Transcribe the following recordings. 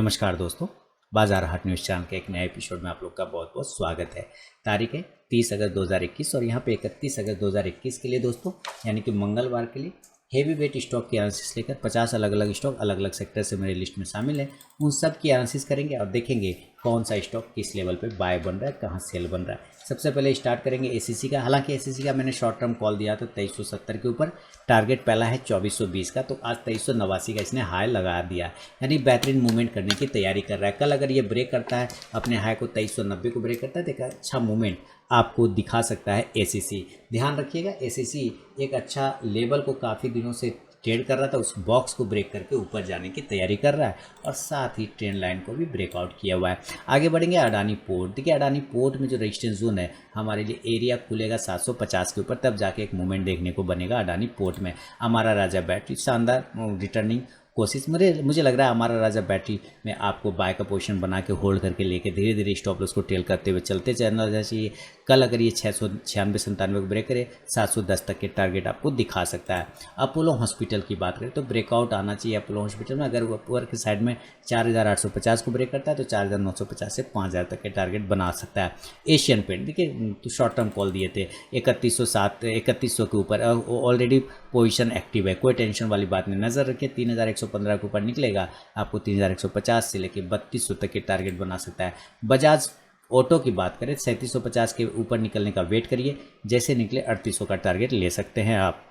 नमस्कार दोस्तों, बाजार हाट न्यूज़ चैनल के एक नए एपिसोड में आप लोग का बहुत बहुत स्वागत है। तारीख है 30 अगस्त 2021 और यहाँ पे 31 अगस्त 2021 के लिए दोस्तों यानी कि मंगलवार के लिए हेवी वेट स्टॉक की एनालिसिस लेकर 50 अलग अलग स्टॉक अलग अलग सेक्टर से मेरी लिस्ट में शामिल है। उन सब की एनालिसिस करेंगे और देखेंगे कौन सा स्टॉक किस लेवल पे बाय बन रहा है, कहाँ सेल बन रहा है। सबसे पहले स्टार्ट करेंगे एसीसी का। हालांकि एसीसी का मैंने शॉर्ट टर्म कॉल दिया तो 2370 के ऊपर, टारगेट पहला है 2420 का, तो आज 2389 का इसने हाई लगा दिया, यानी बेहतरीन मूवमेंट करने की तैयारी कर रहा है। कल अगर ये ब्रेक करता है अपने हाई को 2390 को ब्रेक करता है तो एक अच्छा मूवमेंट आपको दिखा सकता है एसीसी। ध्यान रखिएगा, एसीसी एक अच्छा लेवल को काफ़ी दिनों से ट्रेड कर रहा था, उस बॉक्स को ब्रेक करके ऊपर जाने की तैयारी कर रहा है और साथ ही ट्रेंड लाइन को भी ब्रेकआउट किया हुआ है। आगे बढ़ेंगे अडानी पोर्ट। देखिए अडानी पोर्ट में जो रेजिस्टेंस जोन है हमारे लिए एरिया खुलेगा 750 के ऊपर, तब जाके एक मूवमेंट देखने को बनेगा अडानी पोर्ट में। हमारा राजा बैटरी शानदार रिटर्निंग कोशिश, मुझे लग रहा है हमारा राजा बैटरी में आपको बाय का पोजीशन बना के होल्ड करके लेके धीरे धीरे स्टॉप लॉस को टेल करते हुए चलते चलना चाहिए। कल अगर ये 696-97 को ब्रेक करे 710 तक के टारगेट आपको दिखा सकता है। अपोलो हॉस्पिटल की बात करें तो ब्रेकआउट आना चाहिए अपोलो हॉस्पिटल में। अगर वो ऊपर के साइड में 4850 को ब्रेक करता है तो 4950 से 5000 तक के टारगेट बना सकता है। एशियन पेंट देखिए तो शॉर्ट टर्म कॉल दिए थे 3100 के ऊपर, ऑलरेडी पोजीशन एक्टिव है, कोई टेंशन वाली बात नहीं। नज़र रखिए 3115 के ऊपर निकलेगा आपको 3150 से लेकर 3200 तक के टारगेट बना सकता है। बजाज ऑटो की बात करें 3750 के ऊपर निकलने का वेट करिए, जैसे निकले 3800 का टारगेट ले सकते हैं आप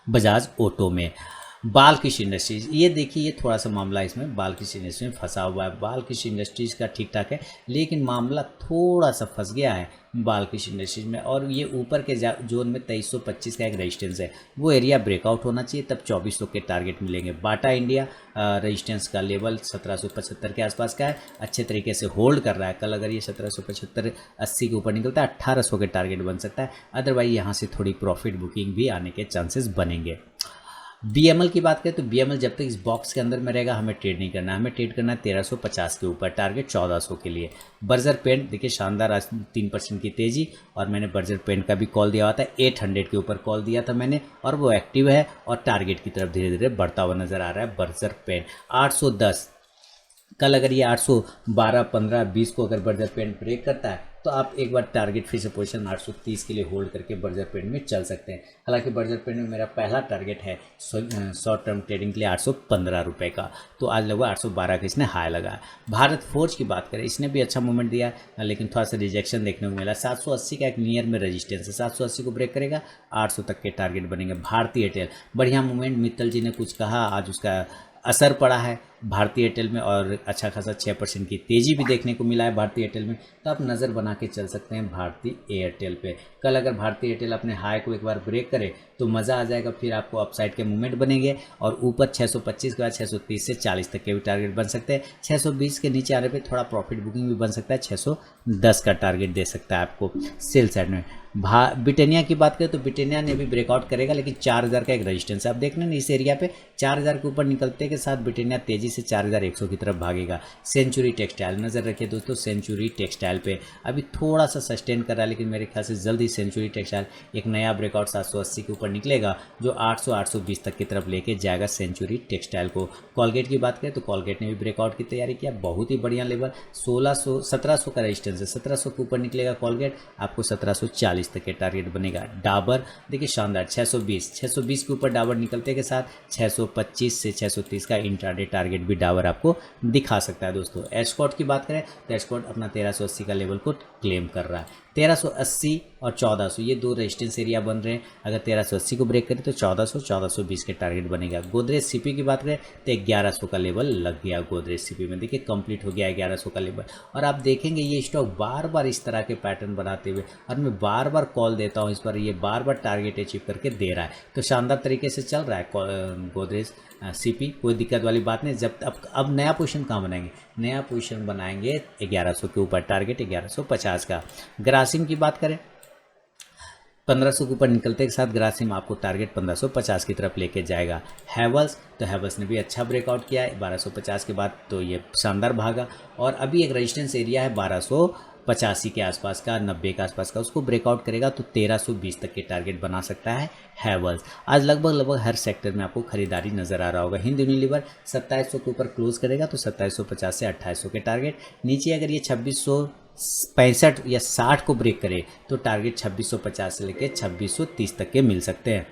बजाज ऑटो में। बालकृष्ण इंडस्ट्रीज, ये देखिए ये थोड़ा सा मामला इसमें बालकृष्ण इंडस्ट्रीज में फंसा हुआ है। बालकृष्ण इंडस्ट्रीज का ठीक ठाक है लेकिन मामला थोड़ा सा फंस गया है बालकृष्ण इंडस्ट्रीज में, और ये ऊपर के जोन में 2325 का एक रेजिस्टेंस है, वो एरिया ब्रेकआउट होना चाहिए, तब 2400 के टारगेट मिलेंगे। बाटा इंडिया रेजिस्टेंस का लेवल 1775 के आसपास का है, अच्छे तरीके से होल्ड कर रहा है। कल अगर ये 1775-80 के ऊपर निकलता है 1800 के टारगेट बन सकता है, अदरवाइज यहाँ से थोड़ी प्रॉफिट बुकिंग भी आने के चांसेस बनेंगे। बीएमएल की बात करें तो बीएमएल जब तक इस बॉक्स के अंदर में रहेगा हमें ट्रेड नहीं करना है, हमें ट्रेड करना है 1350 के ऊपर, टारगेट 1400 के लिए। बर्जर पेंट देखिए शानदार आज 3% की तेजी, और मैंने बर्जर पेंट का भी कॉल दिया हुआ था 800 के ऊपर कॉल दिया था मैंने, और वो एक्टिव है और टारगेट की तरफ धीरे धीरे बढ़ता हुआ नजर आ रहा है बर्जर पेंट। 810 कल अगर ये 812, 15, 20 को अगर बर्जर पेंट ब्रेक करता है तो आप एक बार टारगेट फिर से पोजीशन 830 के लिए होल्ड करके बर्जर पेंट में चल सकते हैं। हालांकि बर्जर पेंट में मेरा पहला टारगेट है शॉर्ट टर्म ट्रेडिंग के लिए 815 रुपये का, तो आज लगभग 812 का इसने हाई लगा है। भारत फोर्ज की बात करें, इसने भी अच्छा मूवमेंट दिया लेकिन थोड़ा सा रिजेक्शन देखने को मिला। 780 का एक नियर में रजिस्टेंस है, 780 को ब्रेक करेगा 800 तक के टारगेट बनेंगे। भारतीय एयरटेल बढ़िया मूवमेंट, मित्तल जी ने कुछ कहा, आज उसका असर पड़ा है भारतीय एयरटेल में और अच्छा खासा 6% की तेज़ी भी देखने को मिला है भारतीय एयरटेल में, तो आप नज़र बना के चल सकते हैं भारतीय एयरटेल पे। कल अगर भारतीय एयरटेल अपने हाई को एक बार ब्रेक करे तो मज़ा आ जाएगा, फिर आपको अपसाइड के मूवमेंट बनेंगे और ऊपर 625 के बाद 630 से 40 तक के भी टारगेट बन सकते हैं। 620 के नीचे आने पर थोड़ा प्रॉफिट बुकिंग भी बन सकता है, 610 का टारगेट दे सकता है आपको सेल साइड में। ब्रिटानिया की बात करें तो ब्रिटानिया ने भी ब्रेकआउट करेगा लेकिन 4000 का एक रेजिस्टेंस है, आप देख लें इस एरिया पे 4000 के ऊपर निकलते के साथ ब्रिटानिया तेजी से 4100 की तरफ भागेगा। सेंचुरी टेक्सटाइल नज़र रखिए दोस्तों, सेंचुरी टेक्सटाइल पे अभी थोड़ा सा सस्टेन कर रहा है लेकिन मेरे ख्याल से जल्द ही सेंचुरी टेक्सटाइल एक नया ब्रेकआउट 780 के ऊपर निकलेगा जो 800-820 तक की तरफ लेके जाएगा सेंचुरी टेक्सटाइल को। कॉलगेट की बात करें तो कॉलगेट ने भी ब्रेकआउट की तैयारी किया, बहुत ही बढ़िया लेवल 1700 का रेजिस्टेंस है, 1700 के ऊपर निकलेगा कॉलगेट, आपको 1740 तक के टारगेट बनेगा। डाबर देखिए शानदार 620 के ऊपर डाबर निकलते के साथ 625 से 630 का इंट्राडे टारगेट भी डाबर आपको दिखा सकता है दोस्तों। एस्कॉर्ट की बात करें तो एस्कॉर्ट अपना 1380 का लेवल को क्लेम कर रहा है। 1380 और 1400 ये दो रेजिस्टेंस एरिया बन रहे हैं, अगर 1380 को ब्रेक करें तो 1400-1420 के टारगेट बनेगा। गोदरेज सीपी की बात करें तो 1100 का लेवल लग गया गोदरेज सीपी में, देखिए कंप्लीट हो गया 1100 का लेवल। और आप देखेंगे ये स्टॉक बार बार इस तरह के पैटर्न बनाते हुए, और मैं बार बार कॉल देता हूँ इस पर, ये बार बार टारगेट अचीव करके दे रहा है, तो शानदार तरीके से चल रहा है गोदरेज सीपी, कोई दिक्कत वाली बात नहीं। जब अब नया पोजीशन कहाँ बनाएंगे, नया पोजीशन बनाएंगे 1100 के ऊपर, टारगेट 1150 का। ग्रासिम की बात करें 1500 के ऊपर निकलते के साथ ग्रासिम आपको टारगेट 1550 की तरफ लेके जाएगा। हैवल्स तो हैवल्स ने भी अच्छा ब्रेकआउट किया है 1250 के बाद, तो ये शानदार भागा, और अभी एक रेजिस्टेंस एरिया है 1200 85 के आसपास का, 90 के आसपास का उसको ब्रेकआउट करेगा तो 1320 तक के टारगेट बना सकता है हैवेल्स। आज लगभग हर सेक्टर में आपको खरीदारी नजर आ रहा होगा। हिंद यूनिलीवर 2700 के ऊपर क्लोज करेगा तो 2750 से 2800 के टारगेट। नीचे अगर ये 2665 या 60 को ब्रेक करे तो टारगेट 2650 से लेकर 2630 तक के मिल सकते हैं।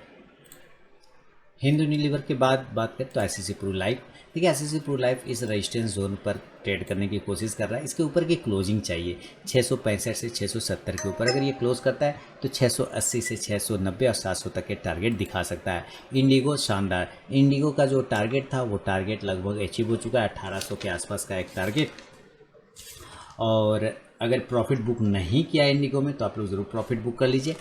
हिंद यूनिलीवर के बाद बात करें तो एसएससी प्रो लाइफ। देखिए एसएससी प्रो लाइफ इस रेजिस्टेंस जोन पर ट्रेड करने की कोशिश कर रहा है। इसके ऊपर की क्लोजिंग चाहिए 665 से 670 के ऊपर। अगर ये क्लोज करता है तो 680 से 690 और 700 तक के टारगेट दिखा सकता है। इंडिगो शानदार, इंडिगो का जो टारगेट था वो टारगेट लगभग अचीव हो चुका है, 1800 के आसपास का एक टारगेट। और अगर प्रॉफिट बुक नहीं किया इंडिगो में तो आप लोग ज़रूर प्रॉफिट बुक कर लीजिए।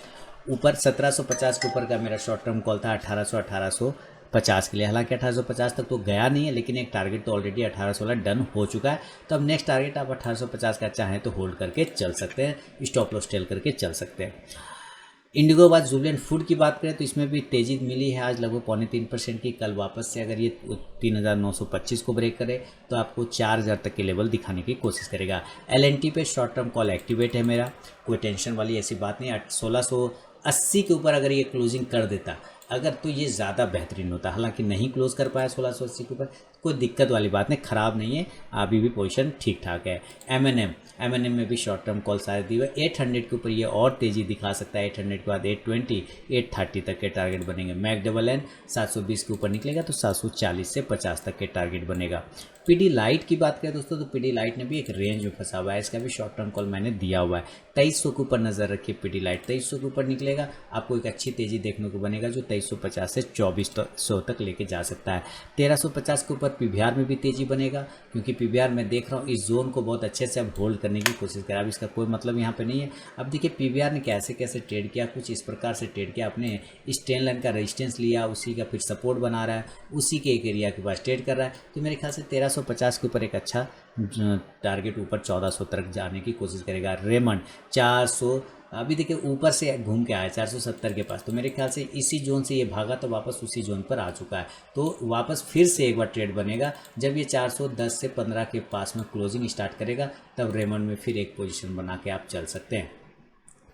ऊपर 1750 के ऊपर का मेरा शॉर्ट टर्म कॉल था 1850 के लिए। हालांकि 1850 तक तो गया नहीं है, लेकिन एक टारगेट तो ऑलरेडी 1816 डन हो चुका है। तो अब नेक्स्ट टारगेट आप 1850 का चाहें तो होल्ड करके चल सकते हैं, स्टॉप लॉस टेल करके चल सकते हैं। इंडिगो बाद जुबिलेंट फूड की बात करें तो इसमें भी तेजी मिली है आज लगभग 2.25% की। कल वापस से अगर ये 3925 को ब्रेक करे तो आपको 4000 तक के लेवल दिखाने की कोशिश करेगा। एलएनटी पे शॉर्ट टर्म कॉल एक्टिवेट है मेरा, कोई टेंशन वाली ऐसी बात नहीं। 1680 के ऊपर अगर ये क्लोजिंग कर देता अगर तो ये ज़्यादा बेहतरीन होता। हालांकि नहीं क्लोज कर पाया 1680 के ऊपर, कोई दिक्कत वाली बात नहीं, ख़राब नहीं है, अभी भी पोजीशन ठीक ठाक है। एमएनएम में भी शॉर्ट टर्म कॉल शायद दी हुआ 800 के ऊपर ये और तेज़ी दिखा सकता है। 800 के बाद 820 830 तक के टारगेट बनेंगे। मैकडबल 720 के ऊपर निकलेगा तो 740 से 50 तक के टारगेट बनेगा। पीडी लाइट की बात करें दोस्तों तो पीडी लाइट ने भी एक रेंज में फंसा हुआ है, इसका भी शॉर्ट टर्म कॉल मैंने दिया हुआ है। 2300 के ऊपर नज़र रखिए। पीडी लाइट 2300 के ऊपर निकलेगा आपको एक अच्छी तेज़ी देखने को बनेगा जो 2350 से 2400 तक लेके जा सकता है। 1350 के ऊपर पीवीआर में भी तेज़ी बनेगा, क्योंकि पीवीआर मैं देख रहा हूँ इस जोन को बहुत अच्छे से अब होल्ड करने की कोशिश करा। अब इसका कोई मतलब यहाँ पे नहीं है। अब देखिए पीवीआर ने कैसे कैसे ट्रेड किया, कुछ इस प्रकार से ट्रेड किया, अपने इस ट्रेंड लाइन का रेजिस्टेंस लिया, उसी का फिर सपोर्ट बना रहा है, उसी के एक एरिया के पास ट्रेड कर रहा है। तो मेरे ख्याल से 1350 के ऊपर एक अच्छा टारगेट ऊपर 1400 तक जाने की कोशिश करेगा। रेमंड 400 अभी देखिए ऊपर से घूम के आया 470 के पास, तो मेरे ख्याल से इसी जोन से ये भागा तो वापस उसी जोन पर आ चुका है। तो वापस फिर से एक बार ट्रेड बनेगा जब ये 410 से 15 के पास में क्लोजिंग स्टार्ट करेगा, तब रेमंड में फिर एक पोजीशन बना के आप चल सकते हैं।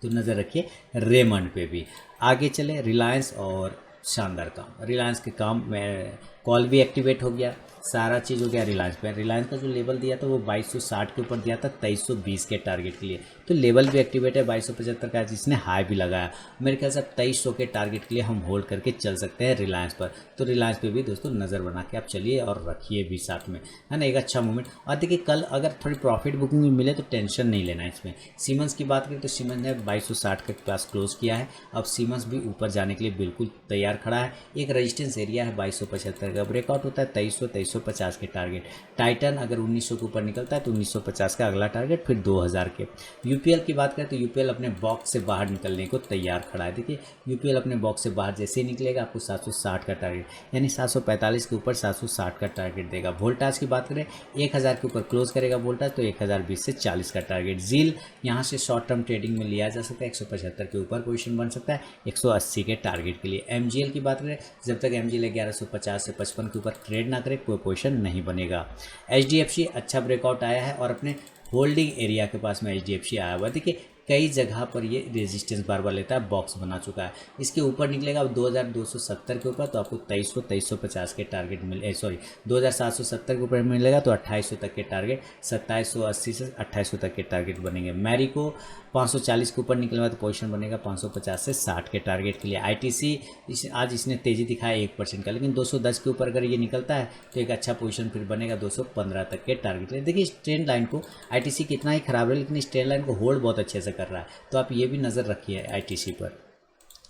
तो नज़र रखिए रेमंड पे भी। आगे चले रिलायंस और शानदार काम। रिलायंस के काम में कॉल भी एक्टिवेट हो गया, सारा चीज़ हो गया रिलायंस पे। रिलायंस का जो लेवल दिया था वो 2260 के ऊपर दिया था 2320 के टारगेट के लिए, तो लेवल भी एक्टिवेट है 2275 का, जिसने हाई भी लगाया। मेरे ख्याल से 2300 के टारगेट के लिए हम होल्ड करके चल सकते हैं रिलायंस पर। तो रिलायंस पे भी दोस्तों नज़र बना के आप चलिए और रखिए भी साथ में, है ना, एक अच्छा मूवमेंट। और देखिए कल अगर थोड़ी प्रॉफिट बुकिंग मिले तो टेंशन नहीं लेना इसमें। सीमेंस की बात करें तो सीमेंस ने 2260 के पास क्लोज किया है। अब सीमेंस भी ऊपर जाने के लिए बिल्कुल तैयार खड़ा है। एक रेजिस्टेंस एरिया है 2275 का, ब्रेकआउट होता है 2300-2350 के टारगेट। टाइटन अगर 1900 के ऊपर निकलता है तो 1950 का अगला टारगेट, फिर 2000 के। यूपीएल की बात करें तो यूपीएल अपने बॉक्स से बाहर निकलने को तैयार खड़ा है। देखिए यूपीएल अपने बॉक्स से बाहर जैसे ही निकलेगा आपको 760 का टारगेट, यानी 745 के ऊपर 760 का टारगेट देगा। वोल्टास की बात करें 1000 के ऊपर क्लोज करेगा वोल्टास, तो 1020 से 40 का टारगेट। जील यहाँ से शॉर्ट टर्म ट्रेडिंग में लिया जा सकता है, 175 के ऊपर पोजीशन बन सकता है 180 के टारगेट के लिए। एमजीएल की बात करें जब तक एमजीएल 1150 से 55 के ऊपर ट्रेड ना करे कोई पोजीशन नहीं बनेगा। एचडीएफसी अच्छा ब्रेकआउट आया है और अपने होल्डिंग एरिया के पास में एचडीएफसी आया हुआ है। देखिए कई जगह पर ये रेजिस्टेंस बार बार लेता है, बॉक्स बना चुका है। इसके ऊपर निकलेगा अब 2270 के ऊपर तो आपको 2350 के टारगेट 2770 के ऊपर मिलेगा तो 2800 तक के टारगेट, 2780 से 2800 तक के टारगेट बनेंगे। मैरी को 540 के ऊपर निकलेगा तो पोजीशन बनेगा 550 से 60 के टारगेट के लिए। आईटीसी आज इसने तेज़ी दिखाया 1% का, लेकिन 210 के ऊपर अगर ये निकलता है तो एक अच्छा पोजीशन फिर बनेगा 215 तक के टारगेट के लिए। देखिए इस ट्रेंड लाइन को आईटीसी कितना ही खराब है लेकिन इस ट्रेंड लाइन को होल्ड बहुत अच्छे से कर रहा है, तो आप ये भी नज़र रखिए आईटीसी पर।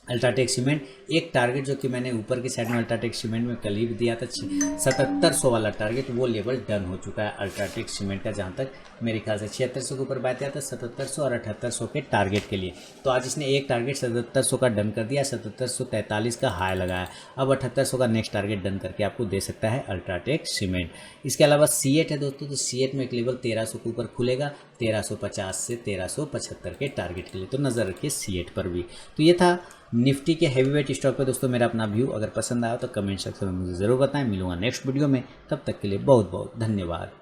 अल्ट्राटेक सीमेंट एक टारगेट जो कि मैंने ऊपर की साइड में अल्ट्राटेक सीमेंट में कल ही दिया था 7700 वाला टारगेट, वो लेवल डन हो चुका है अल्ट्राटेक सीमेंट का। जहाँ तक मेरे ख्याल से 7600 के ऊपर बात किया था 7700 और 7800 के टारगेट के लिए, तो आज इसने एक टारगेट 7700 का डन कर दिया, 7743 का हाई लगाया। अब 7800 का नेक्स्ट टारगेट डन करके आपको दे सकता है अल्ट्राटेक सीमेंट। इसके अलावा सीएट है दोस्तों, तो सीएट में एक लेवल 1300 के ऊपर खुलेगा 1350 से 1375 के टारगेट के लिए, तो नज़र रखिए सीएट पर भी। तो ये था निफ्टी के हैवीवेट स्टॉक पे दोस्तों मेरा अपना व्यू। अगर पसंद आया तो कमेंट सेक्शन में मुझे ज़रूर बताएं। मिलूंगा नेक्स्ट वीडियो में, तब तक के लिए बहुत बहुत धन्यवाद।